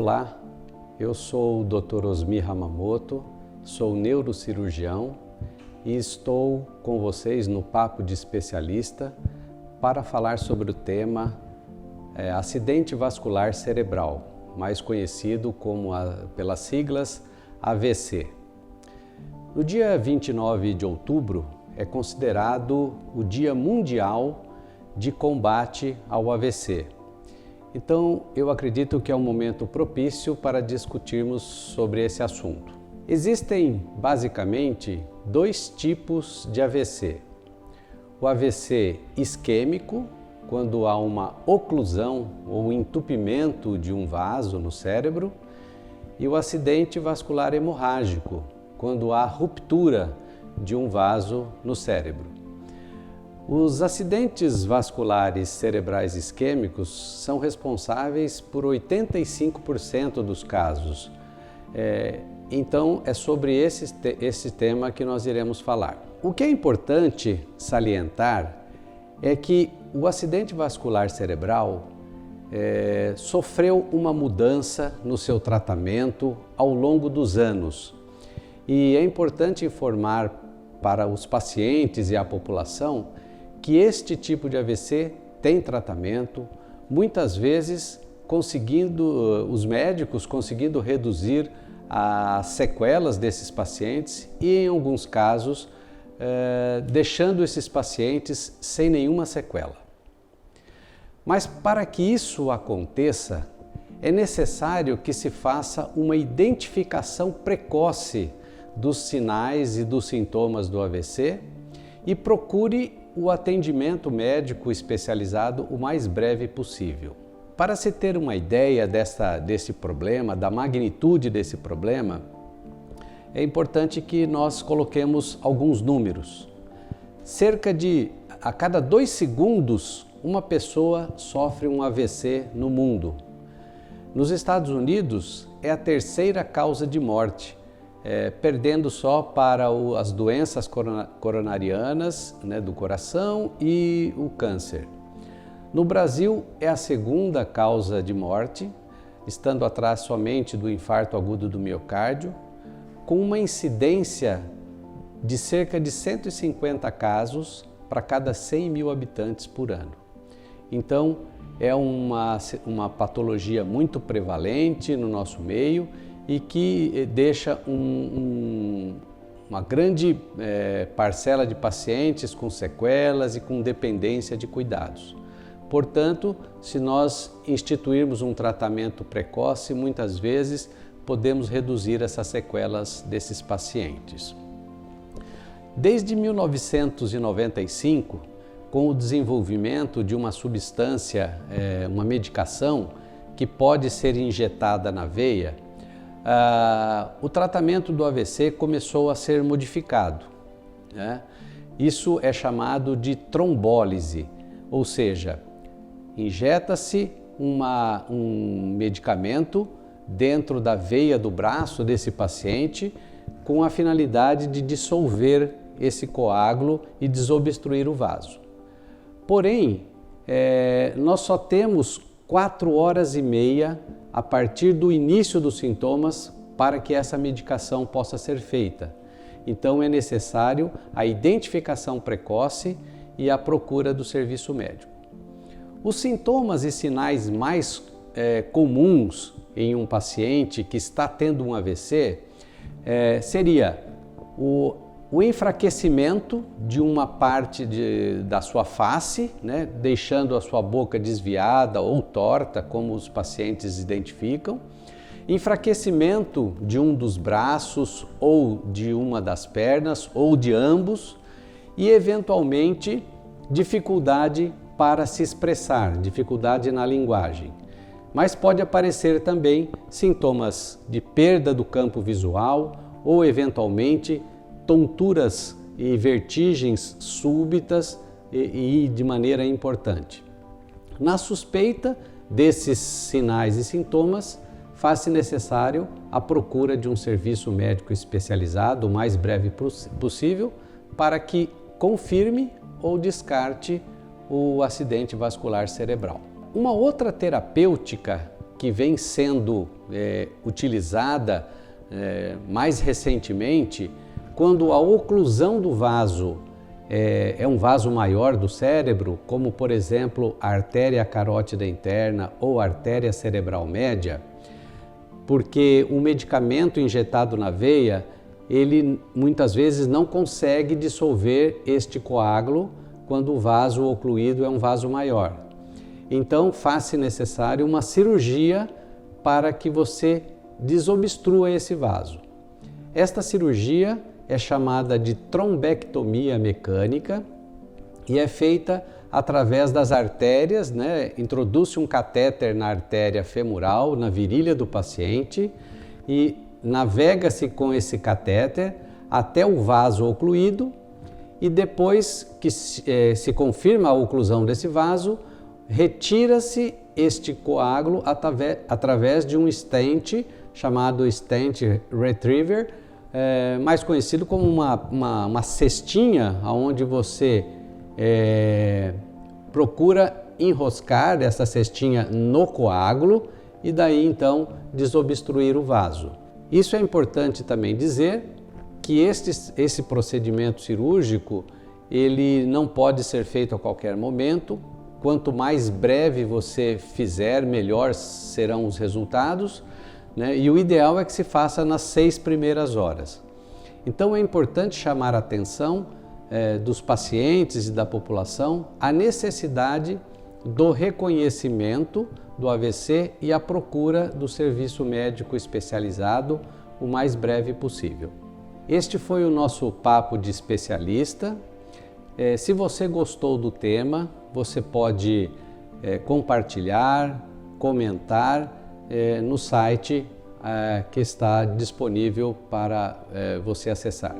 Olá, eu sou o Dr. Osmi Hamamoto, sou neurocirurgião e estou com vocês no Papo de Especialista para falar sobre o tema acidente vascular cerebral, mais conhecido como pelas siglas AVC. No dia 29 de outubro é considerado o Dia Mundial de Combate ao AVC. Então, eu acredito que é um momento propício para discutirmos sobre esse assunto. Existem, basicamente, dois tipos de AVC. O AVC isquêmico, quando há uma oclusão ou entupimento de um vaso no cérebro, e o acidente vascular hemorrágico, quando há ruptura de um vaso no cérebro. Os acidentes vasculares cerebrais isquêmicos são responsáveis por 85% dos casos. Então, é sobre esse tema que nós iremos falar. O que é importante salientar é que o acidente vascular cerebral sofreu uma mudança no seu tratamento ao longo dos anos. E é importante informar para os pacientes e a população que este tipo de AVC tem tratamento, muitas vezes os médicos conseguindo reduzir as sequelas desses pacientes e, em alguns casos, deixando esses pacientes sem nenhuma sequela. Mas para que isso aconteça, é necessário que se faça uma identificação precoce dos sinais e dos sintomas do AVC e procure o atendimento médico especializado o mais breve possível. Para se ter uma ideia desse problema, da magnitude desse problema, é importante que nós coloquemos alguns números. A cada 2 segundos, uma pessoa sofre um AVC no mundo. Nos Estados Unidos, é a terceira causa de morte, perdendo só para as doenças coronarianas, do coração e o câncer. No Brasil, é a segunda causa de morte, estando atrás somente do infarto agudo do miocárdio, com uma incidência de cerca de 150 casos para cada 100 mil habitantes por ano. Então, é uma patologia muito prevalente no nosso meio e que deixa uma grande parcela de pacientes com sequelas e com dependência de cuidados. Portanto, se nós instituirmos um tratamento precoce, muitas vezes podemos reduzir essas sequelas desses pacientes. Desde 1995, com o desenvolvimento de uma substância, uma medicação que pode ser injetada na veia, o tratamento do AVC começou a ser modificado. Isso é chamado de trombólise, ou seja, injeta-se um medicamento dentro da veia do braço desse paciente com a finalidade de dissolver esse coágulo e desobstruir o vaso. Porém, nós só temos 4 horas e meia a partir do início dos sintomas para que essa medicação possa ser feita. Então é necessário a identificação precoce e a procura do serviço médico. Os sintomas e sinais mais comuns em um paciente que está tendo um AVC seria o enfraquecimento de uma parte da sua face, deixando a sua boca desviada ou torta, como os pacientes identificam, enfraquecimento de um dos braços ou de uma das pernas ou de ambos e, eventualmente, dificuldade para se expressar, dificuldade na linguagem. Mas pode aparecer também sintomas de perda do campo visual ou, eventualmente, tonturas e vertigens súbitas e de maneira importante. Na suspeita desses sinais e sintomas, faz-se necessário a procura de um serviço médico especializado o mais breve possível para que confirme ou descarte o acidente vascular cerebral. Uma outra terapêutica que vem sendo utilizada mais recentemente quando a oclusão do vaso é um vaso maior do cérebro, como por exemplo a artéria carótida interna ou a artéria cerebral média, porque o medicamento injetado na veia, ele muitas vezes não consegue dissolver este coágulo quando o vaso ocluído é um vaso maior. Então, faz-se necessário uma cirurgia para que você desobstrua esse vaso. Esta cirurgia é chamada de trombectomia mecânica e é feita através das artérias, né? Introduz-se um catéter na artéria femoral, na virilha do paciente, e navega-se com esse catéter até o vaso ocluído, e depois que se confirma a oclusão desse vaso, retira-se este coágulo através de um stent chamado stent retriever, mais conhecido como uma cestinha onde você procura enroscar essa cestinha no coágulo e daí então desobstruir o vaso. Isso é importante também dizer que esse procedimento cirúrgico ele não pode ser feito a qualquer momento. Quanto mais breve você fizer, melhor serão os resultados, né? E o ideal é que se faça nas 6 primeiras horas. Então é importante chamar a atenção dos pacientes e da população a necessidade do reconhecimento do AVC e a procura do serviço médico especializado o mais breve possível. Este foi o nosso papo de especialista. Se você gostou do tema, você pode compartilhar, comentar no site que está disponível para você acessar.